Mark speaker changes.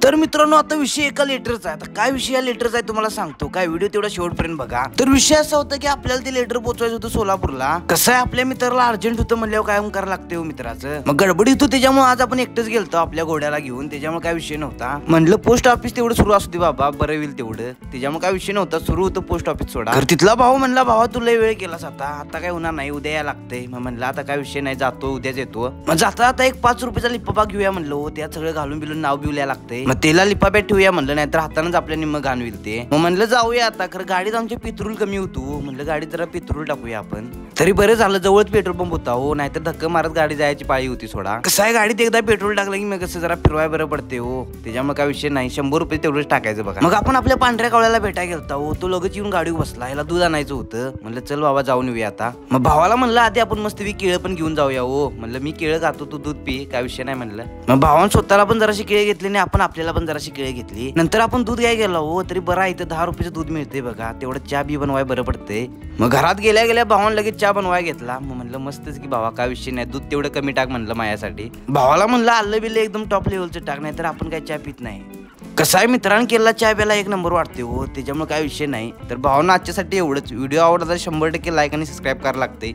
Speaker 1: तर मित्रांनो आता विषय एका लेटरचा आहे। आता काय विषय या लेटरचा आहे तुम्हाला सांगतो, काय व्हिडिओ तेवढा शेवटपर्यंत बघा। तर विषय असा होता की आपल्याला ते लेटर पोहोचवायचं होतं सोलापूरला। कसं आहे आपल्या मित्राला अर्जंट होतं म्हणल्यावर काय करायला लागते हो मित्राचं, मग गडबडीत होती त्याच्यामुळे आज आपण एकटंच गेलतो आपल्या घोड्याला घेऊन, त्याच्यामुळे काय विषय नव्हता। म्हणलं पोस्ट ऑफिस तेवढं सुरू असू दे बाबा, बरं होईल तेवढं, त्याच्यामुळे काय विषय नव्हता, सुरू होतं पोस्ट ऑफिस सोडा। तर तिथला भाऊ म्हणला भावा तुला वेळ केलास आता काय होणार नाही, उद्या यायला लागतंय। मग म्हणलं आता काय विषय नाही, जातो उद्याच येतो। मग जाता आता एक 5 रुपयाचा लिपापा घेऊया म्हणलं, त्यात सगळं घालून बिलून नाव बिवल्या लागतंय, मग त्याला लिपाप्यात ठेवूया म्हणलं, नाही तर हातानंच आपल्या निम्म घाण होईल ते। मग म्हणलं जाऊया आता, खरं गाडीत आमचे पेट्रोल कमी होतो, म्हणलं गाडीत जरा पेट्रोल टाकूया आपण। तरी बरं झालं जवळच पेट्रोल पंप होता हो, नाहीतर धक्का मारत गाडी जायची पाळी होती सोडा। कसं आहे गाडीत एकदा पेट्रोल टाकलं की मग कसं जरा फिरवाय बरं पडते हो, त्याच्यामुळे काय विषय नाही, 100 रुपये तेवढंच टाकायचं बघा। मग आपण आपल्या पांढऱ्या कावळ्याला भेटायला गेलता हो, तो लगेच येऊन गाडीवर बसला, याला दूध आणायचं होतं, म्हणलं चल बाबा जाऊन येऊया आता। मग भावाला म्हणलं आधी आपण मस्तपैकी केळं पण घेऊन जाऊया हो, म्हणलं मी केळं खातो तू दूध पी, काय विषय नाही म्हणलं। मग भावानं स्वतःला पण जराशी केळं घेतली आणि आपण आपल्याला पण जराशी केळं घेतली। नंतर आपण दूध घ्यायला गेलो हो, तरी बरं आहे इथं 10 रुपयाचं दूध मिळते बघा, तेवढं चहा बी बनवाय बरं पडते। मग घरात गेल्या गेल्या भावानं लगेच चहा बनवाय घेतला। मग म्हणलं मस्तच की भावा काय विषय नाही, दूध तेवढं कमी टाक म्हणलं माझ्यासाठी। भावाला म्हणलं आलं बिल्लं एकदम टॉप लेवलचं टाक, नाही तर आपण काय चहा पित नाही। कसं आहे मित्रांनो केला चहा प्यायला 1 नंबर वाटते हो, त्याच्यामुळे काय विषय नाही। तर भावानं आजच्यासाठी एवढंच, व्हिडिओ आवडला तर 100% लाईक आणि सबस्क्राईब करायला लागते।